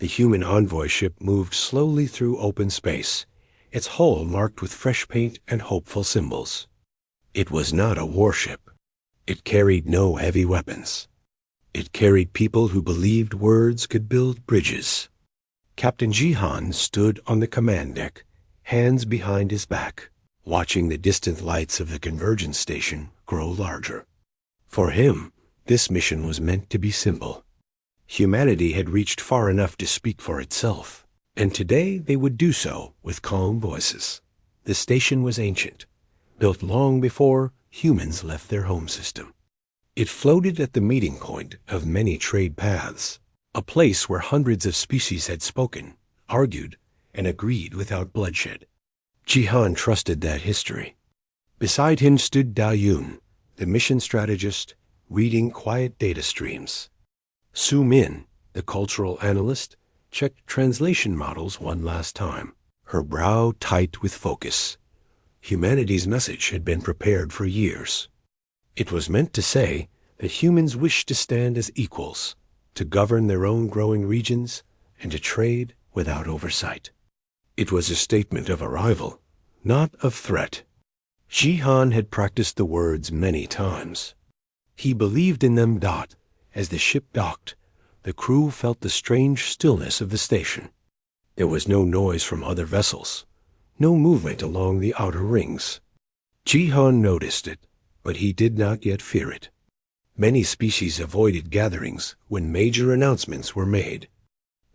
The human envoy ship moved slowly through open space, its hull marked with fresh paint and hopeful symbols. It was not a warship. It carried no heavy weapons. It carried people who believed words could build bridges. Captain Jihan stood on the command deck, hands behind his back, watching the distant lights of the convergence station grow larger. For him, this mission was meant to be simple. Humanity had reached far enough to speak for itself, and today they would do so with calm voices. The station was ancient, built long before humans left their home system. It floated at the meeting point of many trade paths, a place where hundreds of species had spoken, argued, and agreed without bloodshed. Jihan trusted that history. Beside him stood Dayun, the mission strategist, reading quiet data streams. Su Min, the cultural analyst, checked translation models one last time, her brow tight with focus. Humanity's message had been prepared for years. It was meant to say that humans wished to stand as equals, to govern their own growing regions, and to trade without oversight. It was a statement of arrival, not of threat. Jihan had practiced the words many times. He believed in them. As the ship docked, the crew felt the strange stillness of the station. There was no noise from other vessels, no movement along the outer rings. Jihan noticed it, but he did not yet fear it. Many species avoided gatherings when major announcements were made.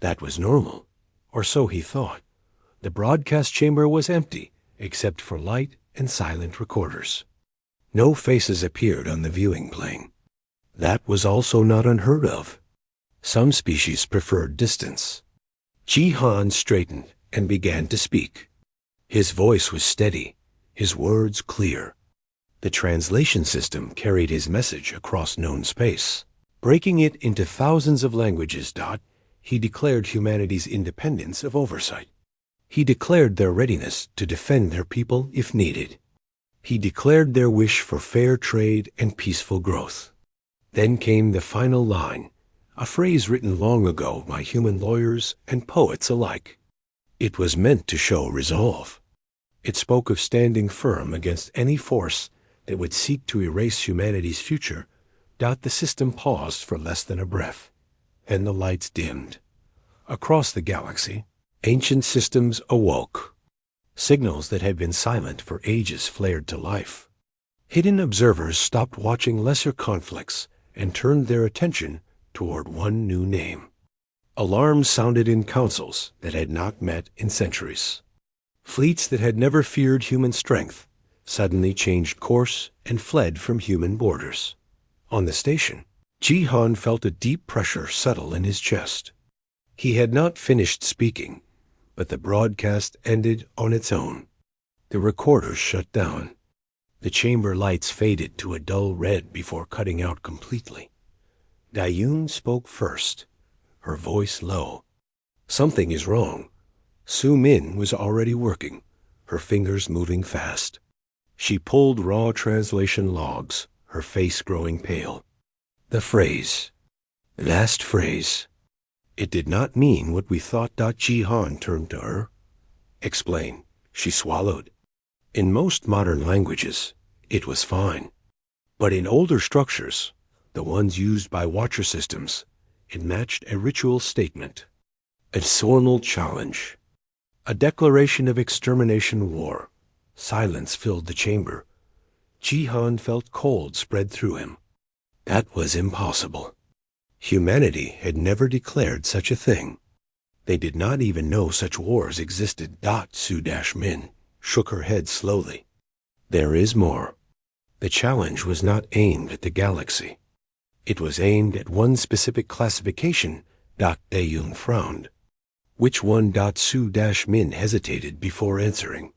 That was normal, or so he thought. The broadcast chamber was empty, except for light and silent recorders. No faces appeared on the viewing plane. That was also not unheard of. Some species preferred distance. Jihan straightened and began to speak. His voice was steady, his words clear. The translation system carried his message across known space. Breaking it into thousands of languages. He declared humanity's independence of oversight. He declared their readiness to defend their people if needed. He declared their wish for fair trade and peaceful growth. Then came the final line, a phrase written long ago by human lawyers and poets alike. It was meant to show resolve. It spoke of standing firm against any force that would seek to erase humanity's future. The system paused for less than a breath, and the lights dimmed. Across the galaxy, ancient systems awoke. Signals that had been silent for ages flared to life. Hidden observers stopped watching lesser conflicts and turned their attention toward one new name. Alarms sounded in councils that had not met in centuries. Fleets that had never feared human strength suddenly changed course and fled from human borders. On the station, Jihan felt a deep pressure settle in his chest. He had not finished speaking, but the broadcast ended on its own. The recorders shut down. The chamber lights faded to a dull red before cutting out completely. Dayun spoke first, her voice low. Something is wrong. Su Min was already working, her fingers moving fast. She pulled raw translation logs, her face growing pale. The phrase, last phrase. It did not mean what we thought. Jihan turned to her. Explain. She swallowed. In most modern languages, it was fine. But in older structures, the ones used by Watcher systems, it matched a ritual statement, a solemn challenge, a declaration of extermination war. Silence filled the chamber. Jihan felt cold spread through him. That was impossible. Humanity had never declared such a thing. They did not even know such wars existed. Su-Min shook her head slowly. There is more. The challenge was not aimed at the galaxy. It was aimed at one specific classification. Dayun frowned. Which one? Su-Min hesitated before answering.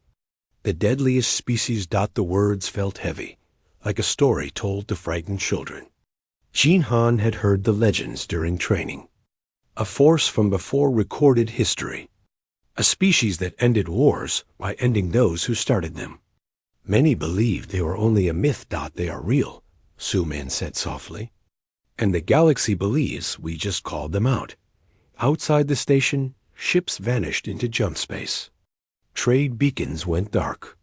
The deadliest species. The words felt heavy, like a story told to frightened children. Jihan had heard the legends during training. A force from before recorded history. A species that ended wars by ending those who started them. Many believed they were only a myth. They are real, Su Min said softly. And the galaxy believes we just called them out. Outside the station, ships vanished into jump space. Trade beacons went dark.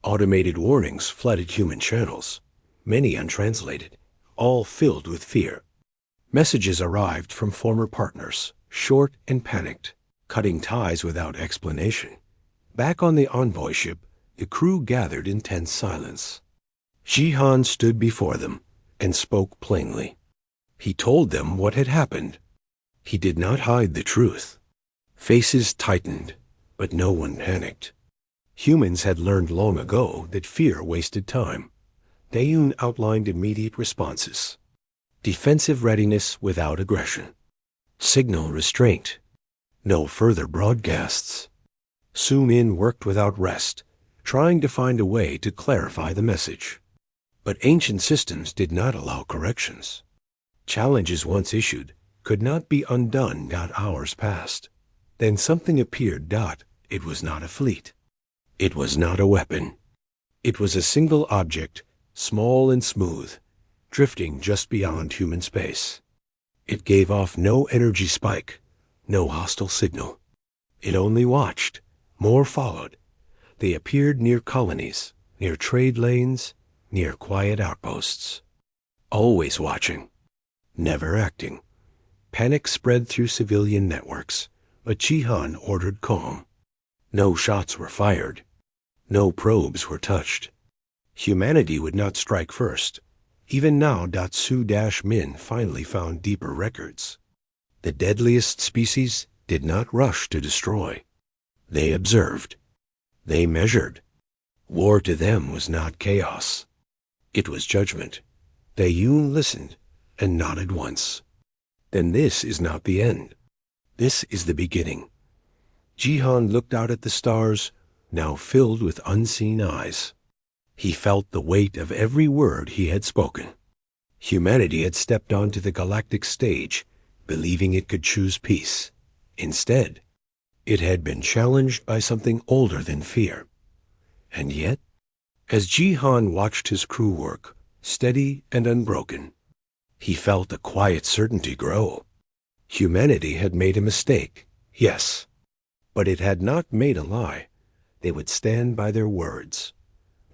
Automated warnings flooded human channels, many untranslated, all filled with fear. Messages arrived from former partners, short and panicked, cutting ties without explanation. Back on the envoy ship, the crew gathered in tense silence. Jihan stood before them and spoke plainly. He told them what had happened. He did not hide the truth. Faces tightened, but no one panicked. Humans had learned long ago that fear wasted time. Daeun outlined immediate responses. Defensive readiness without aggression. Signal restraint. No further broadcasts. Su-min worked without rest, trying to find a way to clarify the message. But ancient systems did not allow corrections. Challenges once issued could not be undone. Hours passed. Then something appeared. It was not a fleet. It was not a weapon. It was a single object, small and smooth, drifting just beyond human space. It gave off no energy spike, no hostile signal. It only watched. More followed. They appeared near colonies, near trade lanes, near quiet outposts. Always watching. Never acting. Panic spread through civilian networks, but Jihan ordered calm. No shots were fired. No probes were touched. Humanity would not strike first. Even now, Su-min finally found deeper records. The deadliest species did not rush to destroy. They observed. They measured. War to them was not chaos. It was judgment. Daeun listened and nodded once. Then this is not the end. This is the beginning. Jihan looked out at the stars, now filled with unseen eyes. He felt the weight of every word he had spoken. Humanity had stepped onto the galactic stage, believing it could choose peace. Instead, it had been challenged by something older than fear. And yet, as Jihan watched his crew work, steady and unbroken, he felt a quiet certainty grow. Humanity had made a mistake, yes, but it had not made a lie. They would stand by their words.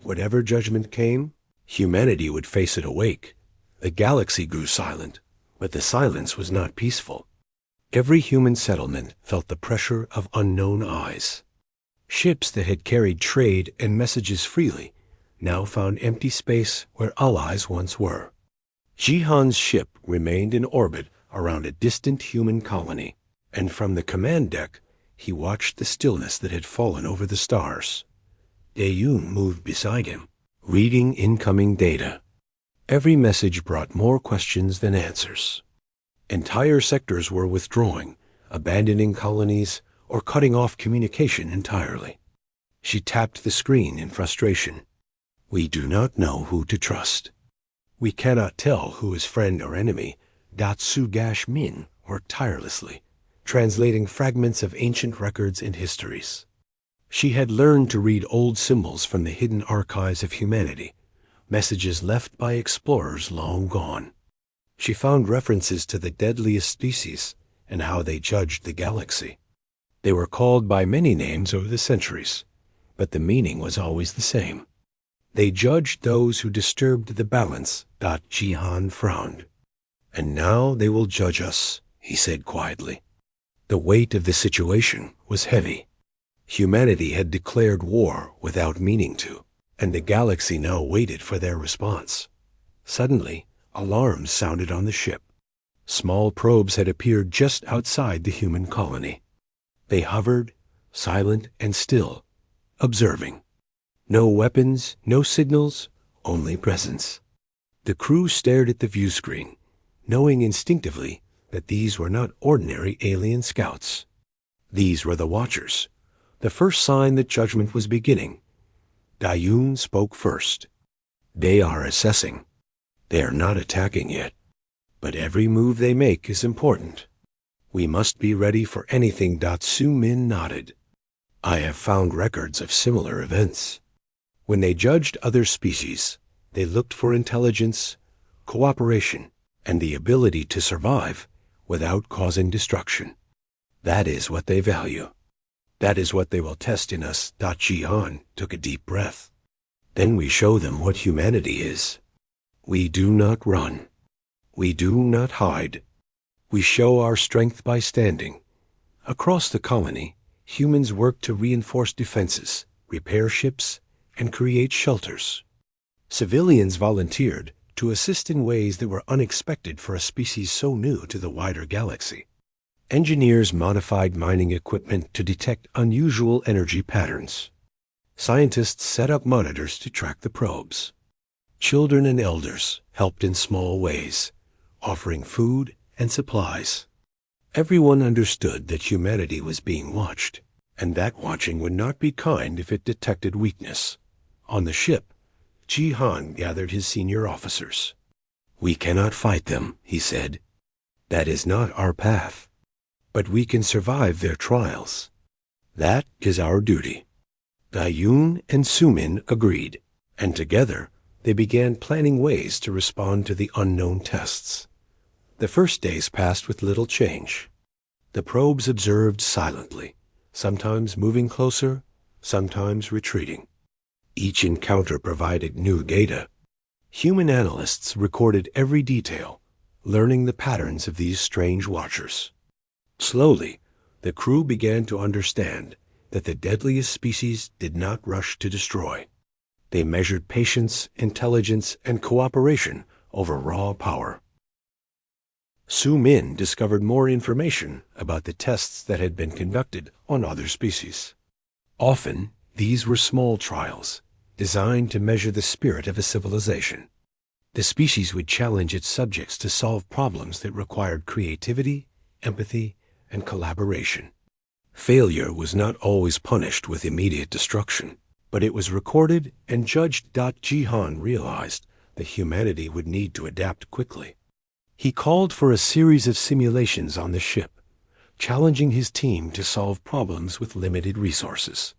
Whatever judgment came, humanity would face it awake. The galaxy grew silent, but the silence was not peaceful. Every human settlement felt the pressure of unknown eyes. Ships that had carried trade and messages freely now found empty space where allies once were. Jihan's ship remained in orbit around a distant human colony, and from the command deck he watched the stillness that had fallen over the stars. Daeun moved beside him, reading incoming data. Every message brought more questions than answers. Entire sectors were withdrawing, abandoning colonies, or cutting off communication entirely. She tapped the screen in frustration. We do not know who to trust. We cannot tell who is friend or enemy. Su-min worked tirelessly, translating fragments of ancient records and histories. She had learned to read old symbols from the hidden archives of humanity, messages left by explorers long gone. She found references to the deadliest species and how they judged the galaxy. They were called by many names over the centuries, but the meaning was always the same. They judged those who disturbed the balance. Jihan frowned. And now they will judge us, he said quietly. The weight of the situation was heavy. Humanity had declared war without meaning to, and the galaxy now waited for their response. Suddenly, alarms sounded on the ship. Small probes had appeared just outside the human colony. They hovered, silent and still, observing. No weapons, no signals, only presence. The crew stared at the view screen, knowing instinctively that these were not ordinary alien scouts. These were the Watchers, the first sign that judgment was beginning. Daeun spoke first. They are assessing. They are not attacking yet. But every move they make is important. We must be ready for anything. Su-min nodded. I have found records of similar events. When they judged other species, they looked for intelligence, cooperation, and the ability to survive without causing destruction. That is what they value. That is what they will test in us. Jihan took a deep breath. Then we show them what humanity is. We do not run. We do not hide. We show our strength by standing. Across the colony, humans work to reinforce defenses, repair ships, and create shelters. Civilians volunteered to assist in ways that were unexpected for a species so new to the wider galaxy. Engineers modified mining equipment to detect unusual energy patterns. Scientists set up monitors to track the probes. Children and elders helped in small ways, offering food and supplies. Everyone understood that humanity was being watched, and that watching would not be kind if it detected weakness. On the ship, Jihan gathered his senior officers. "We cannot fight them," he said. "That is not our path. But we can survive their trials. That is our duty." Dayun and Sumin agreed, and together they began planning ways to respond to the unknown tests. The first days passed with little change. The probes observed silently, sometimes moving closer, sometimes retreating. Each encounter provided new data. Human analysts recorded every detail, learning the patterns of these strange watchers. Slowly, the crew began to understand that the deadliest species did not rush to destroy. They measured patience, intelligence, and cooperation over raw power. Su Min discovered more information about the tests that had been conducted on other species. Often, these were small trials, designed to measure the spirit of a civilization. The species would challenge its subjects to solve problems that required creativity, empathy, and collaboration. Failure was not always punished with immediate destruction, but it was recorded and judged. Jihan realized that humanity would need to adapt quickly. He called for a series of simulations on the ship, challenging his team to solve problems with limited resources.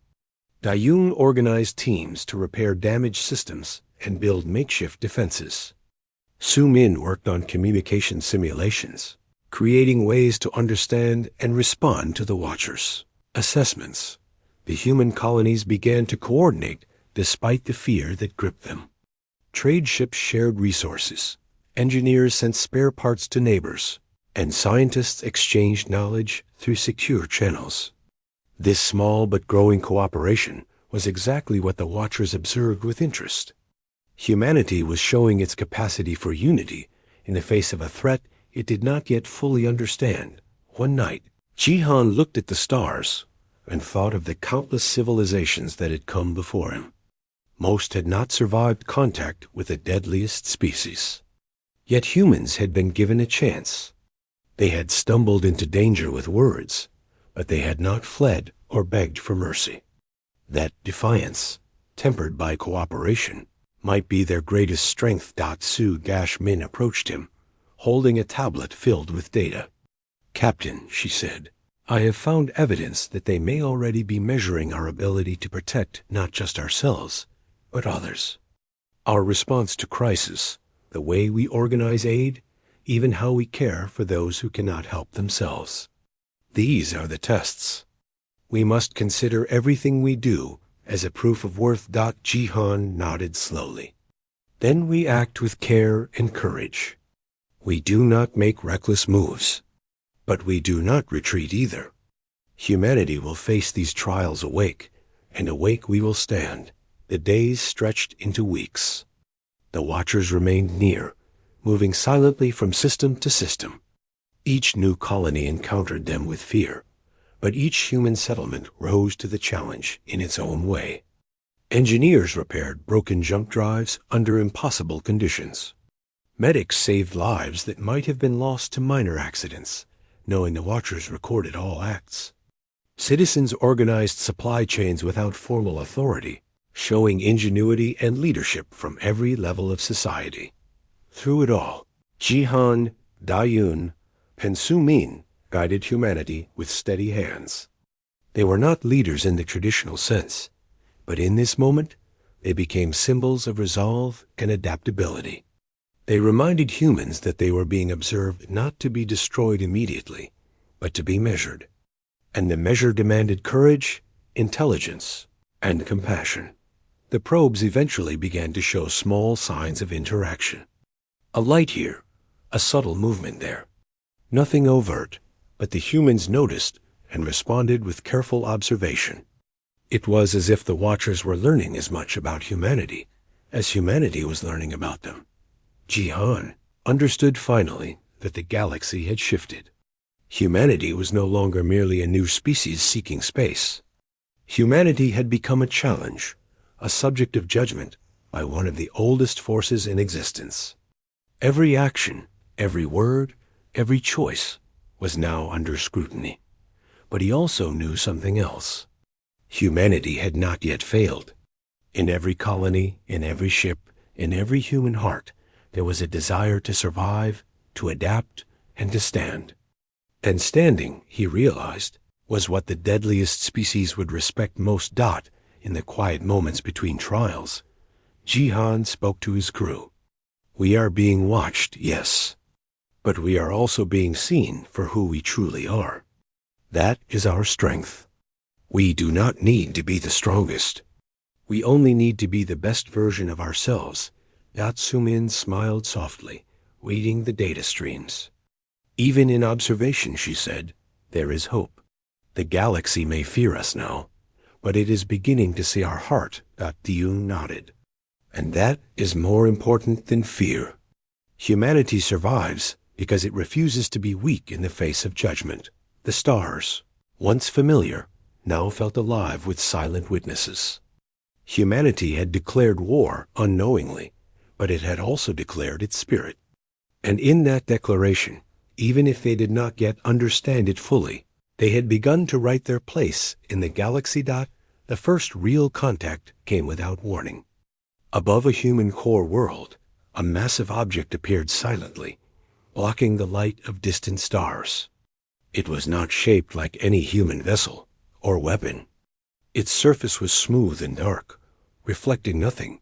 Dayun organized teams to repair damaged systems and build makeshift defenses. Su Min worked on communication simulations, creating ways to understand and respond to the Watchers' assessments. The human colonies began to coordinate despite the fear that gripped them. Trade ships shared resources, engineers sent spare parts to neighbors, and scientists exchanged knowledge through secure channels. This small but growing cooperation was exactly what the Watchers observed with interest. Humanity was showing its capacity for unity in the face of a threat it did not yet fully understand. One night, Jihan looked at the stars and thought of the countless civilizations that had come before him. Most had not survived contact with the deadliest species. Yet humans had been given a chance. They had stumbled into danger with words, but they had not fled or begged for mercy. That defiance, tempered by cooperation, might be their greatest strength. Su Min approached him, holding a tablet filled with data. "Captain," she said, "I have found evidence that they may already be measuring our ability to protect not just ourselves, but others. Our response to crisis, the way we organize aid, even how we care for those who cannot help themselves. These are the tests. We must consider everything we do as a proof of worth." Jihan nodded slowly. "Then we act with care and courage. We do not make reckless moves, but we do not retreat either. Humanity will face these trials awake, and awake we will stand." The days stretched into weeks. The Watchers remained near, moving silently from system to system. Each new colony encountered them with fear, but each human settlement rose to the challenge in its own way. Engineers repaired broken jump drives under impossible conditions. Medics saved lives that might have been lost to minor accidents, knowing the Watchers recorded all acts. Citizens organized supply chains without formal authority, showing ingenuity and leadership from every level of society. Through it all, Jihan, Dayun, and Su Min guided humanity with steady hands. They were not leaders in the traditional sense, but in this moment, they became symbols of resolve and adaptability. They reminded humans that they were being observed not to be destroyed immediately, but to be measured. and the measure demanded courage, intelligence, and compassion. The probes eventually began to show small signs of interaction. A light here, a subtle movement there. Nothing overt, but the humans noticed and responded with careful observation. It was as if the Watchers were learning as much about humanity as humanity was learning about them. Jihan understood finally that the galaxy had shifted. Humanity was no longer merely a new species seeking space. Humanity had become a challenge, a subject of judgment by one of the oldest forces in existence. Every action, every word, every choice was now under scrutiny. But he also knew something else. Humanity had not yet failed. In every colony, in every ship, in every human heart, there was a desire to survive, to adapt, and to stand. And standing, he realized, was what the deadliest species would respect most. In the quiet moments between trials, Jihan spoke to his crew. We are being watched, yes, but we are also being seen for who we truly are. That is our strength. We do not need to be the strongest. We only need to be the best version of ourselves. Sumin smiled softly, reading the data streams. Even in observation, she said, there is hope. The galaxy may fear us now, but it is beginning to see our heart. Diun nodded. And that is more important than fear. Humanity survives because it refuses to be weak in the face of judgment. The stars, once familiar, now felt alive with silent witnesses. Humanity had declared war unknowingly, but it had also declared its spirit. And in that declaration, even if they did not yet understand it fully, they had begun to write their place in the galaxy. The first real contact came without warning. Above a human core world, a massive object appeared silently, blocking the light of distant stars. It was not shaped like any human vessel or weapon. Its surface was smooth and dark, reflecting nothing,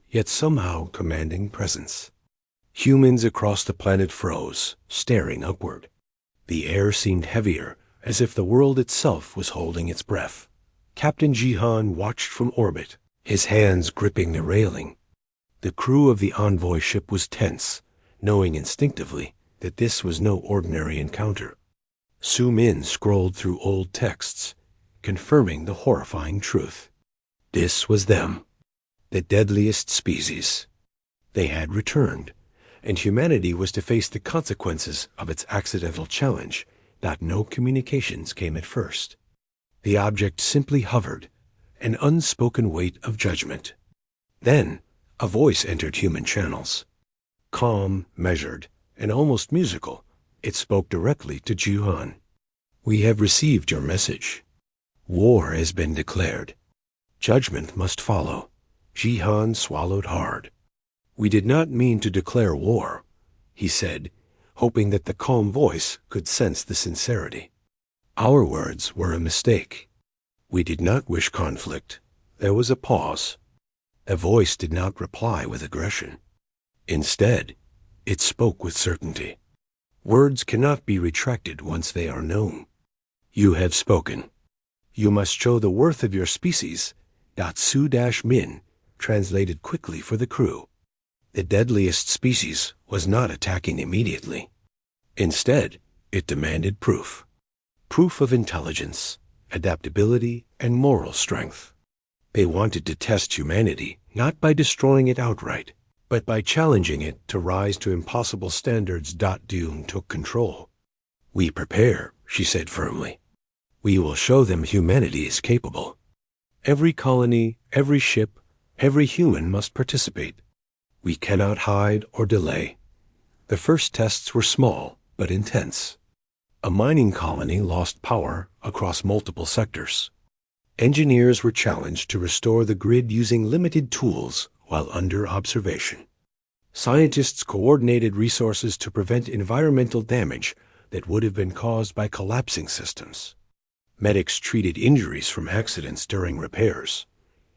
yet somehow commanding presence. Humans across the planet froze, staring upward. The air seemed heavier, as if the world itself was holding its breath. Captain Jihan watched from orbit, his hands gripping the railing. The crew of the envoy ship was tense, knowing instinctively that this was no ordinary encounter. Su Min scrolled through old texts, confirming the horrifying truth. This was them, the deadliest species. They had returned, and humanity was to face the consequences of its accidental challenge. That no communications came at first. The object simply hovered, an unspoken weight of judgment. Then, a voice entered human channels. Calm, measured, and almost musical, it spoke directly to Jihan. We have received your message. War has been declared. Judgment must follow. Jihan swallowed hard. We did not mean to declare war, he said, hoping that the calm voice could sense the sincerity. Our words were a mistake. We did not wish conflict. There was a pause. The voice did not reply with aggression. Instead, it spoke with certainty. Words cannot be retracted once they are known. You have spoken. You must show the worth of your species. Su-Min translated quickly for the crew. The deadliest species was not attacking immediately. Instead, it demanded proof. Proof of intelligence, adaptability, and moral strength. They wanted to test humanity, not by destroying it outright, but by challenging it to rise to impossible standards. Dune took control. We prepare, she said firmly. We will show them humanity is capable. Every colony, every ship, every human must participate. We cannot hide or delay. The first tests were small, but intense. A mining colony lost power across multiple sectors. Engineers were challenged to restore the grid using limited tools while under observation. Scientists coordinated resources to prevent environmental damage that would have been caused by collapsing systems. Medics treated injuries from accidents during repairs,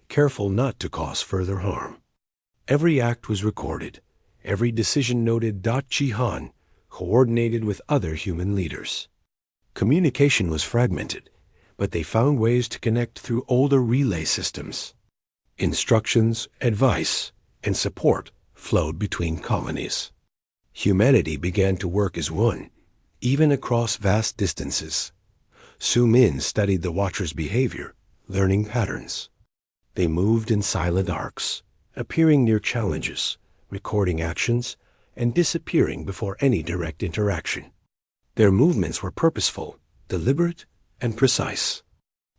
careful not to cause further harm. Every act was recorded, every decision noted. Jihan coordinated with other human leaders. Communication was fragmented, but they found ways to connect through older relay systems. Instructions, advice, and support flowed between colonies. Humanity began to work as one, even across vast distances. Su Min studied the Watchers' behavior, learning patterns. They moved in silent arcs, appearing near challenges, recording actions, and disappearing before any direct interaction. Their movements were purposeful, deliberate, and precise.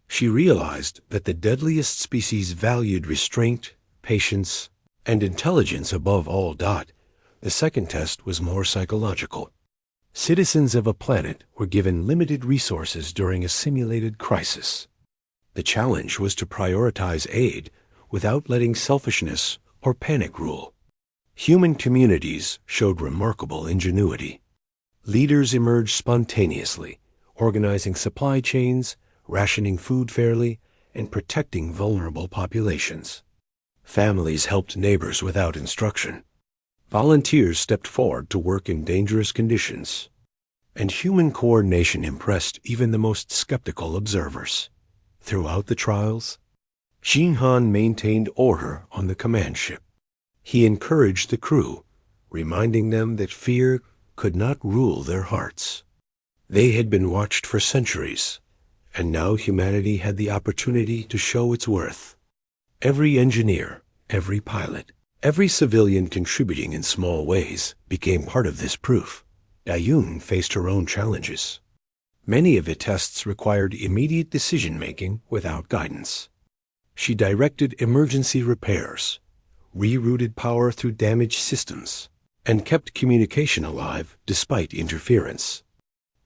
She realized that the deadliest species valued restraint, patience, and intelligence above all. The second test was more psychological. Citizens of a planet were given limited resources during a simulated crisis. The challenge was to prioritize aid without letting selfishness or panic rule. Human communities showed remarkable ingenuity. Leaders emerged spontaneously, organizing supply chains, rationing food fairly, and protecting vulnerable populations. Families helped neighbors without instruction. Volunteers stepped forward to work in dangerous conditions. And human coordination impressed even the most skeptical observers. Throughout the trials, Jinhan maintained order on the command ship. He encouraged the crew, reminding them that fear could not rule their hearts. They had been watched for centuries, and now humanity had the opportunity to show its worth. Every engineer, every pilot, every civilian contributing in small ways became part of this proof. Dayun faced her own challenges. Many of the tests required immediate decision-making without guidance. She directed emergency repairs, rerouted power through damaged systems, and kept communication alive despite interference.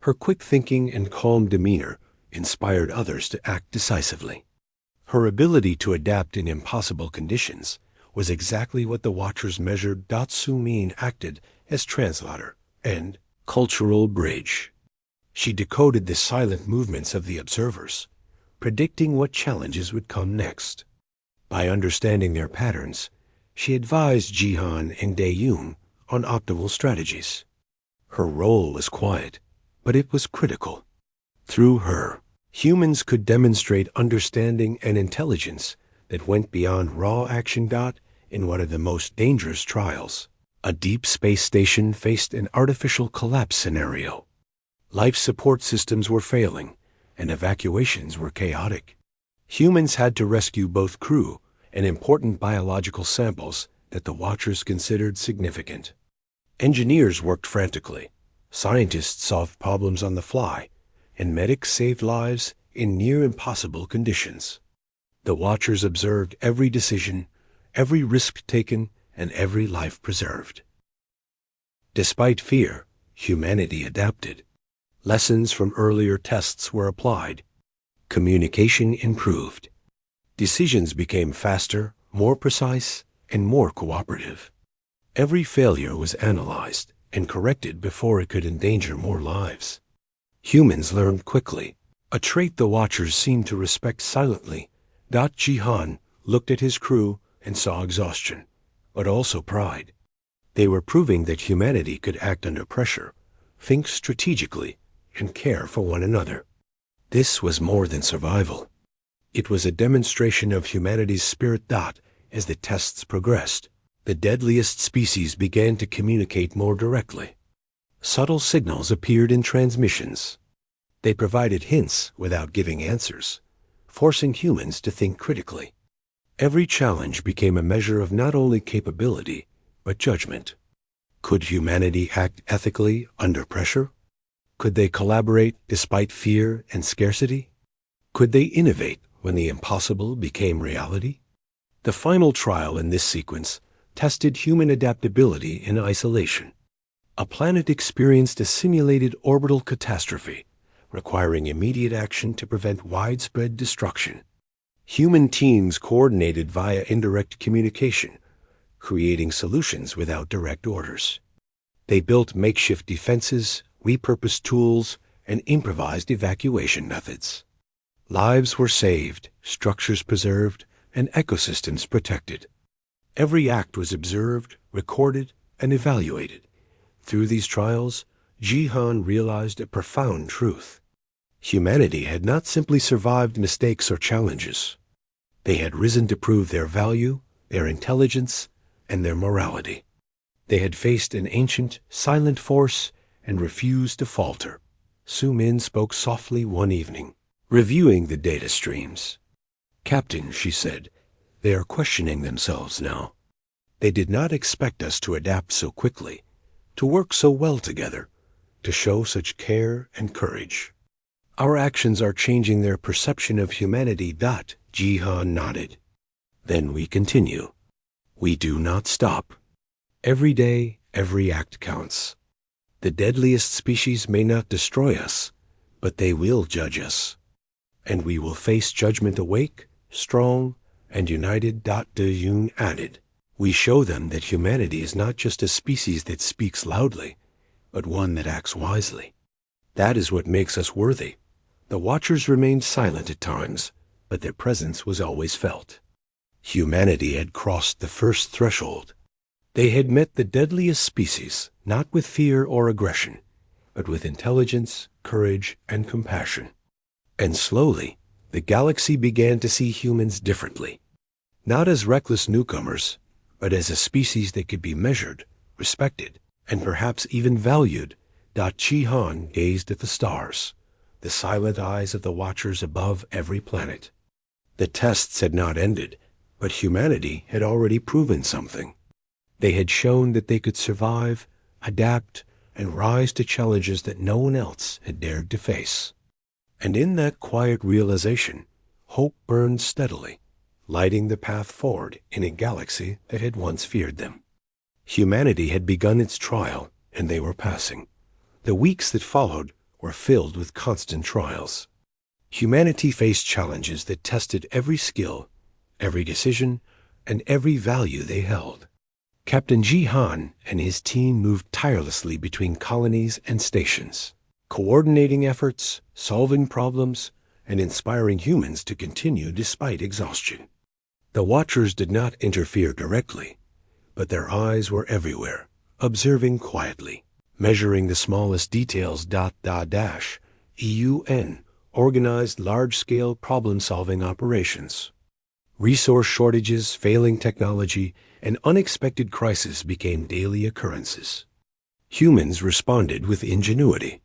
Her quick thinking and calm demeanor inspired others to act decisively. Her ability to adapt in impossible conditions was exactly what the Watchers measured. Su Min acted as translator and cultural bridge. She decoded the silent movements of the observers, predicting what challenges would come next. By understanding their patterns, she advised Jihan and Dayun on optimal strategies. Her role was quiet, but it was critical. Through her, humans could demonstrate understanding and intelligence that went beyond raw action. In one of the most dangerous trials, a deep space station faced an artificial collapse scenario. Life support systems were failing, and evacuations were chaotic. Humans had to rescue both crew and important biological samples that the Watchers considered significant. Engineers worked frantically, scientists solved problems on the fly, and medics saved lives in near-impossible conditions. The Watchers observed every decision, every risk taken, and every life preserved. Despite fear, humanity adapted. Lessons from earlier tests were applied. Communication improved. Decisions became faster, more precise, and more cooperative. Every failure was analyzed and corrected before it could endanger more lives. Humans learned quickly, a trait the Watchers seemed to respect silently. Jihan looked at his crew and saw exhaustion, but also pride. They were proving that humanity could act under pressure, think strategically, and care for one another. This was more than survival. It was a demonstration of humanity's spirit. As the tests progressed, the deadliest species began to communicate more directly. Subtle signals appeared in transmissions. They provided hints without giving answers, forcing humans to think critically. Every challenge became a measure of not only capability, but judgment. Could humanity act ethically under pressure? Could they collaborate despite fear and scarcity? Could they innovate when the impossible became reality? The final trial in this sequence tested human adaptability in isolation. A planet experienced a simulated orbital catastrophe, requiring immediate action to prevent widespread destruction. Human teams coordinated via indirect communication, creating solutions without direct orders. They built makeshift defenses, repurposed tools, and improvised evacuation methods. Lives were saved, structures preserved, and ecosystems protected. Every act was observed, recorded, and evaluated. Through these trials, Jihan realized a profound truth. Humanity had not simply survived mistakes or challenges. They had risen to prove their value, their intelligence, and their morality. They had faced an ancient, silent force and refused to falter. Su Min spoke softly one evening, reviewing the data streams. "Captain," she said, "they are questioning themselves now. They did not expect us to adapt so quickly, to work so well together, to show such care and courage. Our actions are changing their perception of humanity." Jihan nodded. "Then we continue. We do not stop. Every day, every act counts. The deadliest species may not destroy us, but they will judge us. And we will face judgment awake, strong, and united." De Yun added, "We show them that humanity is not just a species that speaks loudly, but one that acts wisely. That is what makes us worthy." The Watchers remained silent at times, but their presence was always felt. Humanity had crossed the first threshold. They had met the deadliest species, not with fear or aggression, but with intelligence, courage, and compassion. And slowly, the galaxy began to see humans differently, not as reckless newcomers, but as a species that could be measured, respected, and perhaps even valued. Chi-Han gazed at the stars, the silent eyes of the Watchers above every planet. The tests had not ended, but humanity had already proven something. They had shown that they could survive, adapt, and rise to challenges that no one else had dared to face. And in that quiet realization, hope burned steadily, lighting the path forward in a galaxy that had once feared them. Humanity had begun its trial, and they were passing. The weeks that followed were filled with constant trials. Humanity faced challenges that tested every skill, every decision, and every value they held. Captain Jihan and his team moved tirelessly between colonies and stations, coordinating efforts, solving problems, and inspiring humans to continue despite exhaustion. The Watchers did not interfere directly, but their eyes were everywhere, observing quietly, measuring the smallest details. EUN organized large-scale problem-solving operations. Resource shortages, failing technology, and unexpected crises became daily occurrences. Humans responded with ingenuity.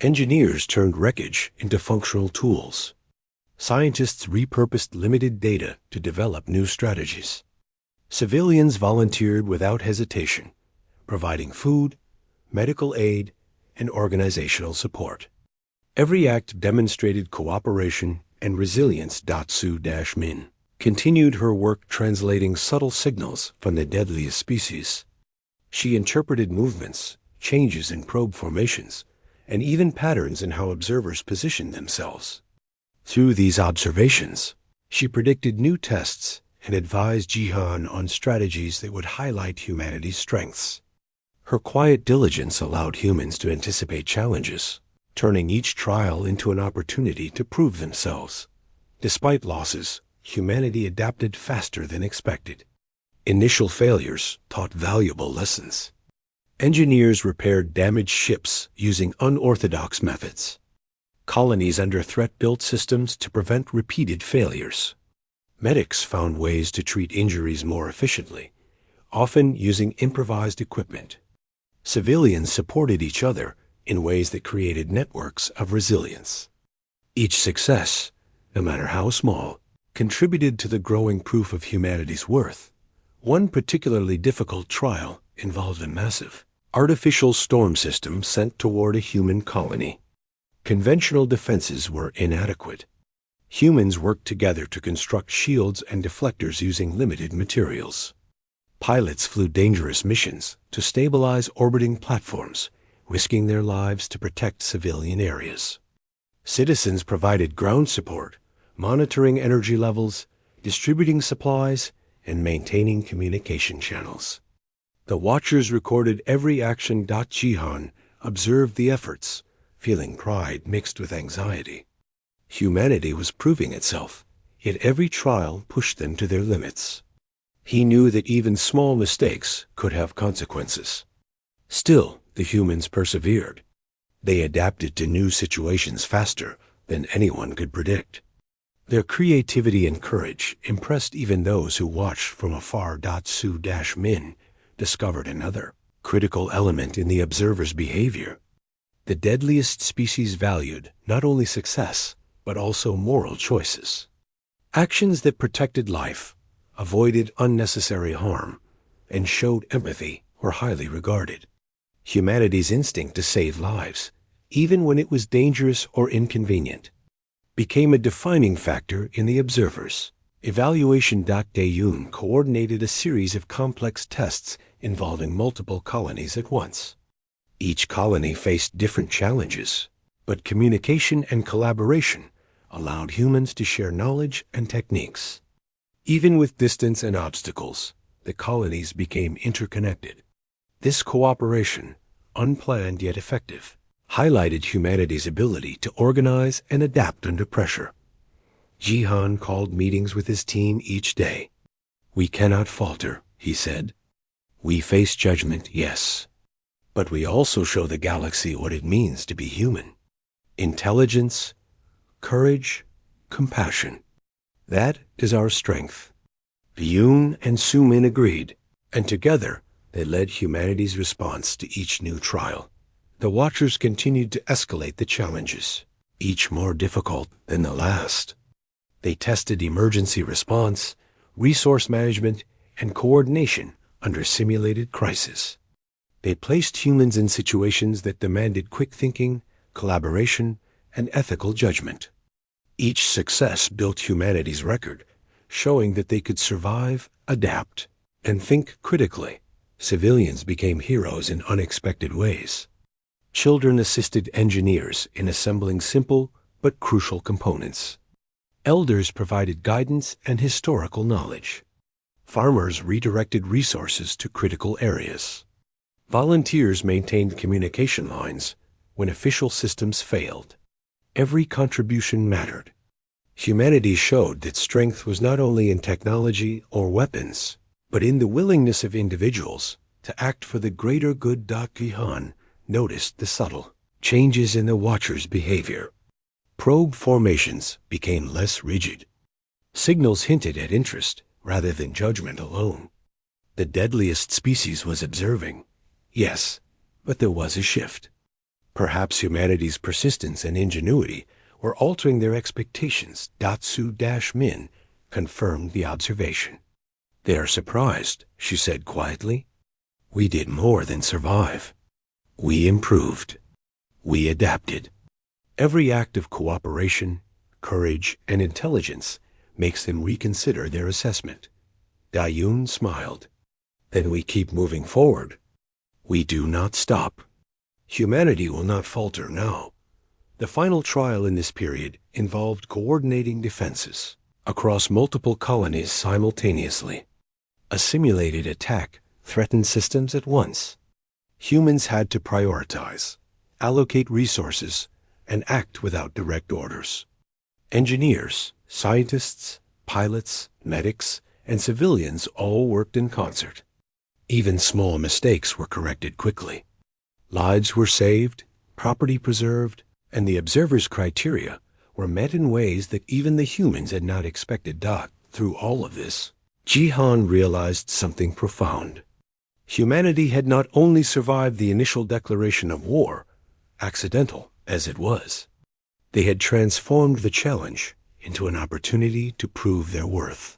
Engineers turned wreckage into functional tools. Scientists repurposed limited data to develop new strategies. Civilians volunteered without hesitation, providing food, medical aid, and organizational support. Every act demonstrated cooperation and resilience. Su-Min continued her work translating subtle signals from the deadliest species. She interpreted movements, changes in probe formations, and even patterns in how observers positioned themselves. Through these observations, she predicted new tests and advised Jihan on strategies that would highlight humanity's strengths. Her quiet diligence allowed humans to anticipate challenges, turning each trial into an opportunity to prove themselves. Despite losses, humanity adapted faster than expected. Initial failures taught valuable lessons. Engineers repaired damaged ships using unorthodox methods. Colonies under threat built systems to prevent repeated failures. Medics found ways to treat injuries more efficiently, often using improvised equipment. Civilians supported each other in ways that created networks of resilience. Each success, no matter how small, contributed to the growing proof of humanity's worth. One particularly difficult trial involved a massive, artificial storm system sent toward a human colony. Conventional defenses were inadequate. Humans worked together to construct shields and deflectors using limited materials. Pilots flew dangerous missions to stabilize orbiting platforms, risking their lives to protect civilian areas. Citizens provided ground support, monitoring energy levels, distributing supplies, and maintaining communication channels. The Watchers recorded every action. Jihan observed the efforts, feeling pride mixed with anxiety. Humanity was proving itself, yet every trial pushed them to their limits. He knew that even small mistakes could have consequences. Still, the humans persevered. They adapted to new situations faster, than anyone could predict. Their creativity and courage impressed even those who watched from afar. Su-Min discovered another critical element in the observer's behavior. The deadliest species valued not only success, but also moral choices. Actions that protected life, avoided unnecessary harm, and showed empathy were highly regarded. Humanity's instinct to save lives, even when it was dangerous or inconvenient, became a defining factor in the observers. Evaluation. Dayun coordinated a series of complex tests involving multiple colonies at once. Each colony faced different challenges, but communication and collaboration allowed humans to share knowledge and techniques. Even with distance and obstacles, the colonies became interconnected. This cooperation, unplanned yet effective, highlighted humanity's ability to organize and adapt under pressure. Jihan called meetings with his team each day. "We cannot falter," he said. "We face judgment, yes, but we also show the galaxy what it means to be human. Intelligence, courage, compassion. That is our strength." Yoon and Su-Min agreed, and together they led humanity's response to each new trial. The Watchers continued to escalate the challenges, each more difficult than the last. They tested emergency response, resource management, and coordination under simulated crisis. They placed humans in situations that demanded quick thinking, collaboration, and ethical judgment. Each success built humanity's record, showing that they could survive, adapt, and think critically. Civilians became heroes in unexpected ways. Children assisted engineers in assembling simple but crucial components. Elders provided guidance and historical knowledge. Farmers redirected resources to critical areas. Volunteers maintained communication lines when official systems failed. Every contribution mattered. Humanity showed that strength was not only in technology or weapons, but in the willingness of individuals to act for the greater good. Jihan noticed the subtle changes in the Watchers' behavior. Probe formations became less rigid. Signals hinted at interest rather than judgment alone. The deadliest species was observing. Yes, but there was a shift. Perhaps humanity's persistence and ingenuity were altering their expectations. Su-Min confirmed the observation. "They are surprised," she said quietly. "We did more than survive. We improved. We adapted." Every act of cooperation, courage, and intelligence makes them reconsider their assessment. Dayun smiled. "Then we keep moving forward. We do not stop. Humanity will not falter now." The final trial in this period involved coordinating defenses across multiple colonies simultaneously. A simulated attack threatened systems at once. Humans had to prioritize, allocate resources, and act without direct orders. Engineers, scientists, pilots, medics, and civilians all worked in concert. Even small mistakes were corrected quickly. Lives were saved, property preserved, and the observers' criteria were met in ways that even the humans had not expected. Through all of this, Jihan realized something profound. Humanity had not only survived the initial declaration of war, accidental as it was, they had transformed the challenge into an opportunity to prove their worth.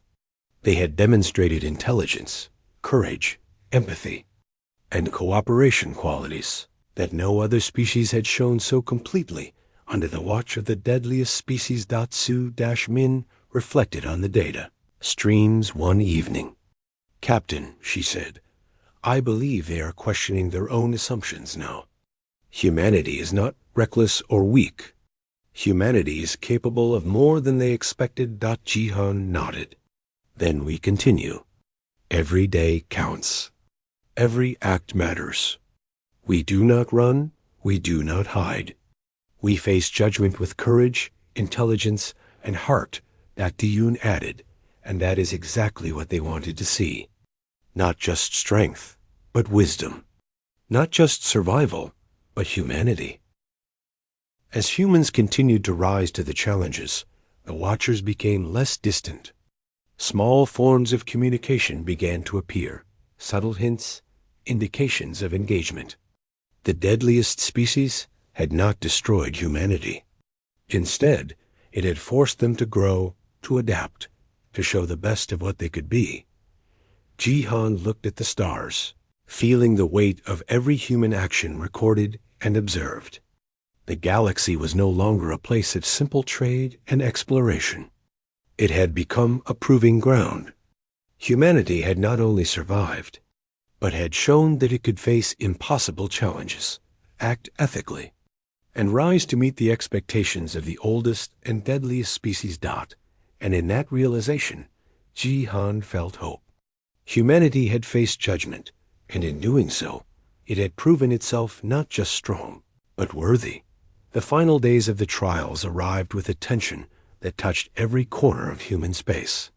They had demonstrated intelligence, courage, empathy, and cooperation qualities that no other species had shown so completely under the watch of the deadliest species. Su-Min reflected on the data. Streams one evening. "Captain," she said, "I believe they are questioning their own assumptions now. Humanity is not reckless or weak. Humanity is capable of more than they expected." Jihan nodded. "Then we continue. Every day counts. Every act matters. We do not run, we do not hide. We face judgment with courage, intelligence, and heart." Dayun added, and that is exactly what they wanted to see. Not just strength, but wisdom. Not just survival, but humanity. As humans continued to rise to the challenges, the Watchers became less distant. Small forms of communication began to appear, subtle hints, indications of engagement. The deadliest species had not destroyed humanity. Instead, it had forced them to grow, to adapt, to show the best of what they could be. Jihan looked at the stars, feeling the weight of every human action recorded and observed. The galaxy was no longer a place of simple trade and exploration. It had become a proving ground. Humanity had not only survived, but had shown that it could face impossible challenges, act ethically, and rise to meet the expectations of the oldest and deadliest species. And in that realization, Jihan felt hope. Humanity had faced judgment, and in doing so, it had proven itself not just strong, but worthy. The final days of the trials arrived with a tension that touched every corner of human space.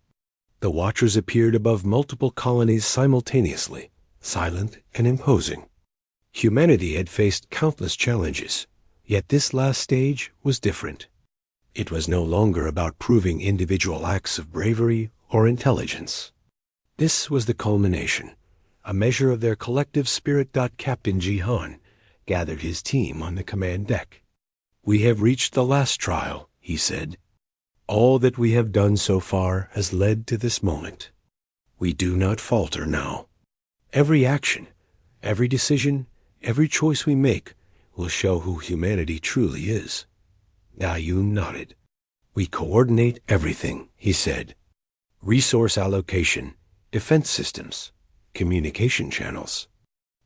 The Watchers appeared above multiple colonies simultaneously, silent and imposing. Humanity had faced countless challenges, yet this last stage was different. It was no longer about proving individual acts of bravery or intelligence. This was the culmination, a measure of their collective spirit. Captain Jihan gathered his team on the command deck. "We have reached the last trial," he said. "All that we have done so far has led to this moment. We do not falter now. Every action, every decision, every choice we make will show who humanity truly is." Dayun nodded. "We coordinate everything," he said. "Resource allocation, defense systems, communication channels.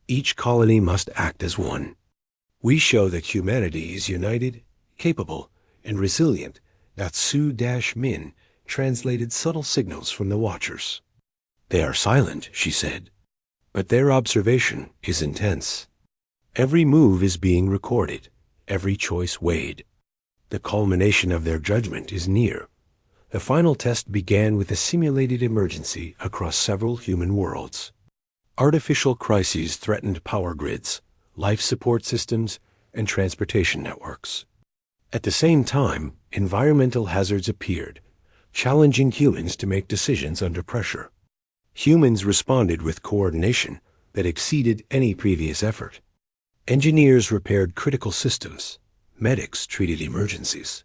Each colony must act as one. We show that humanity is united, capable, and resilient." Su-Min translated subtle signals from the Watchers. "They are silent," she said, "but their observation is intense. Every move is being recorded, every choice weighed. The culmination of their judgment is near." The final test began with a simulated emergency across several human worlds. Artificial crises threatened power grids, life support systems, and transportation networks. At the same time, environmental hazards appeared, challenging humans to make decisions under pressure. Humans responded with coordination that exceeded any previous effort. Engineers repaired critical systems, medics treated emergencies,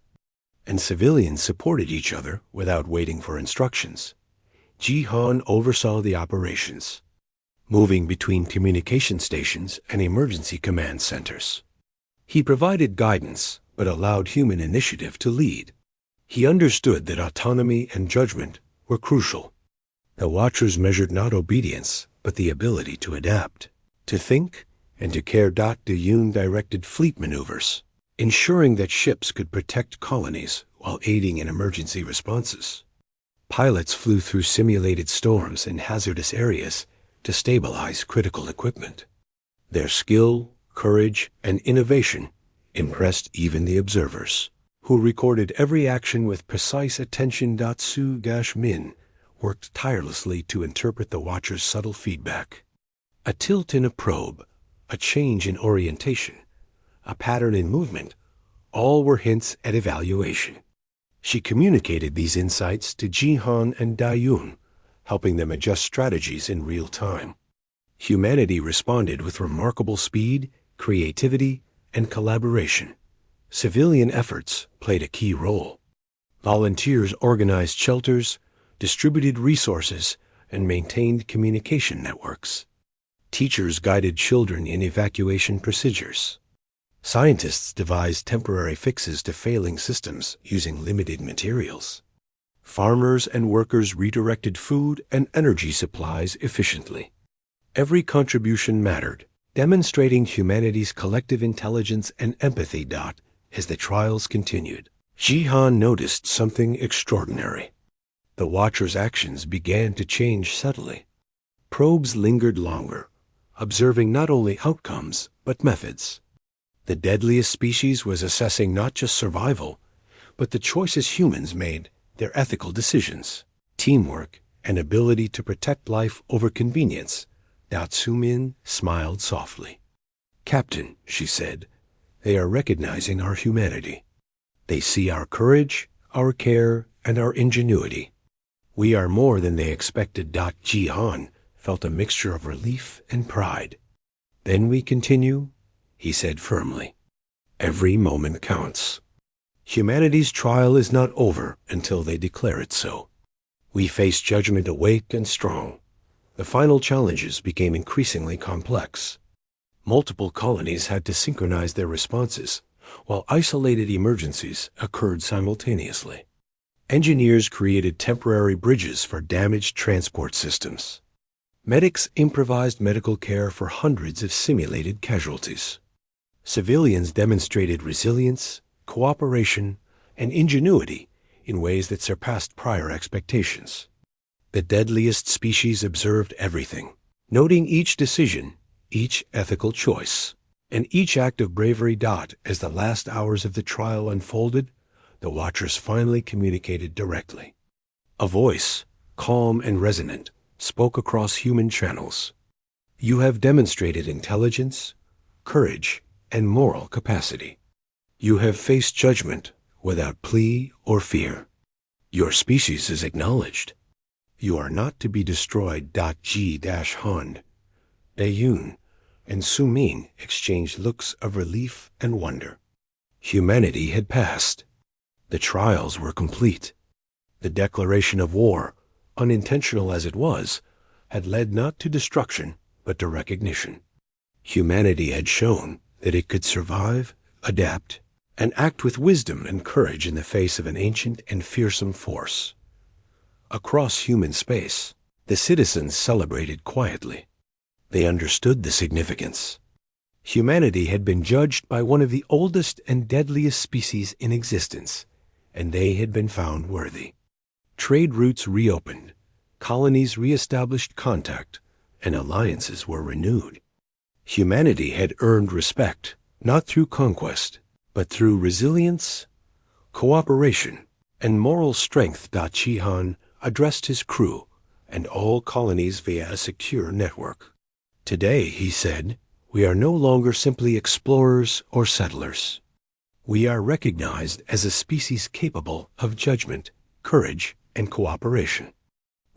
and civilians supported each other without waiting for instructions. Jihan oversaw the operations, moving between communication stations and emergency command centers. He provided guidance, but allowed human initiative to lead. He understood that autonomy and judgment were crucial. The Watchers measured not obedience, but the ability to adapt, to think, and to care. Dayun directed fleet maneuvers, ensuring that ships could protect colonies while aiding in emergency responses. Pilots flew through simulated storms and hazardous areas to stabilize critical equipment. Their skill, courage, and innovation impressed even the observers, who recorded every action with precise attention. Su-Min worked tirelessly to interpret the Watchers' subtle feedback. A tilt in a probe, a change in orientation, a pattern in movement, all were hints at evaluation. She communicated these insights to Jihan and Dayun, helping them adjust strategies in real time. Humanity responded with remarkable speed, creativity, and collaboration. Civilian efforts played a key role. Volunteers organized shelters, distributed resources, and maintained communication networks. Teachers guided children in evacuation procedures. Scientists devised temporary fixes to failing systems using limited materials. Farmers and workers redirected food and energy supplies efficiently. Every contribution mattered, demonstrating humanity's collective intelligence and empathy. As the trials continued, Jihan noticed something extraordinary. The Watchers' actions began to change subtly. Probes lingered longer, observing not only outcomes, but methods. The deadliest species was assessing not just survival, but the choices humans made, their ethical decisions, teamwork, and ability to protect life over convenience. Su-Min smiled softly. "Captain," she said, They are recognizing our humanity. They see our courage, our care, and our ingenuity. We are more than they expected. Jihan felt a mixture of relief and pride. Then we continue, he said firmly. Every moment counts. Humanity's trial is not over until they declare it so. We face judgment awake and strong. The final challenges became increasingly complex. Multiple colonies had to synchronize their responses, while isolated emergencies occurred simultaneously. Engineers created temporary bridges for damaged transport systems. Medics improvised medical care for hundreds of simulated casualties. Civilians demonstrated resilience, cooperation, and ingenuity in ways that surpassed prior expectations. The deadliest species observed everything, noting each decision, each ethical choice, and each act of bravery. As the last hours of the trial unfolded, the Watchers finally communicated directly. A voice, calm and resonant, spoke across human channels. You have demonstrated intelligence, courage, and moral capacity. You have faced judgment without plea or fear. Your species is acknowledged. You are not to be destroyed. G-Han, Daeyun, and Su-Min exchanged looks of relief and wonder. Humanity had passed. The trials were complete. The declaration of war, unintentional as it was, had led not to destruction, but to recognition. Humanity had shown that it could survive, adapt, and act with wisdom and courage in the face of an ancient and fearsome force. Across human space, the citizens celebrated quietly. They understood the significance. Humanity had been judged by one of the oldest and deadliest species in existence, and they had been found worthy. Trade routes reopened, colonies reestablished contact, and alliances were renewed. Humanity had earned respect, not through conquest, but through resilience, cooperation, and moral strength. Jihan addressed his crew and all colonies via a secure network. Today, he said, we are no longer simply explorers or settlers. We are recognized as a species capable of judgment, courage, and cooperation.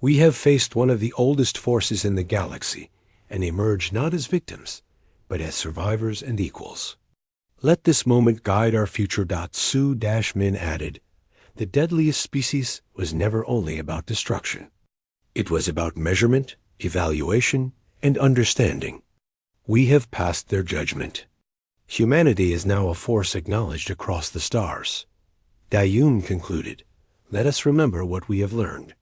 We have faced one of the oldest forces in the galaxy and emerged not as victims, but as survivors and equals. Let this moment guide our future. Su-Min added, the deadliest species was never only about destruction. It was about measurement, evaluation, and understanding. We have passed their judgment. Humanity is now a force acknowledged across the stars. Daeyun concluded, let us remember what we have learned.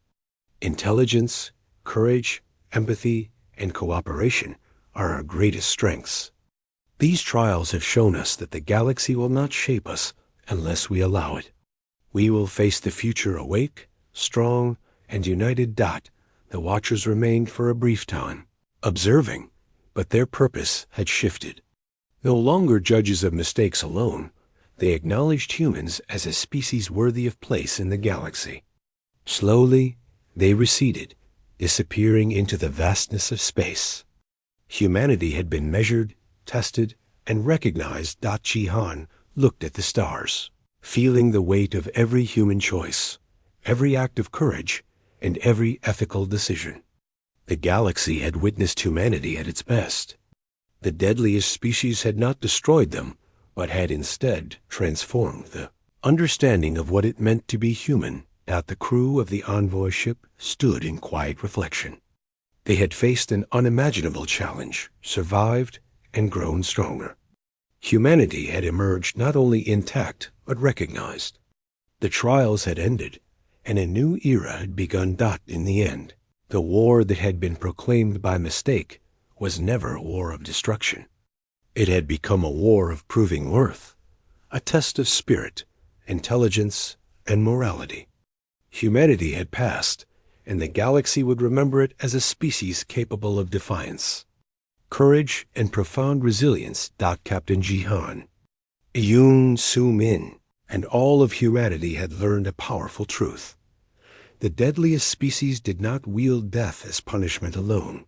Intelligence, courage, empathy, and cooperation are our greatest strengths. These trials have shown us that the galaxy will not shape us unless we allow it. We will face the future awake, strong, and united. The Watchers remained for a brief time, observing, but their purpose had shifted. No longer judges of mistakes alone, they acknowledged humans as a species worthy of place in the galaxy. Slowly, they receded, disappearing into the vastness of space. Humanity had been measured, tested, and recognized. Jihan looked at the stars, feeling the weight of every human choice, every act of courage, and every ethical decision. The galaxy had witnessed humanity at its best. The deadliest species had not destroyed them, but had instead transformed the understanding of what it meant to be human. The crew of the envoy ship stood in quiet reflection. They had faced an unimaginable challenge, survived, and grown stronger. Humanity had emerged not only intact, but recognized. The trials had ended, and a new era had begun. In the end, the war that had been proclaimed by mistake was never a war of destruction. It had become a war of proving worth, a test of spirit, intelligence, and morality. Humanity had passed, and the galaxy would remember it as a species capable of defiance, courage, and profound resilience. Captain Jihan, Yoon Su-Min, and all of humanity had learned a powerful truth. The deadliest species did not wield death as punishment alone,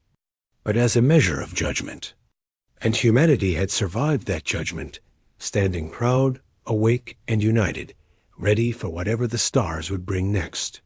but as a measure of judgment. And humanity had survived that judgment, standing proud, awake, and united, ready for whatever the stars would bring next.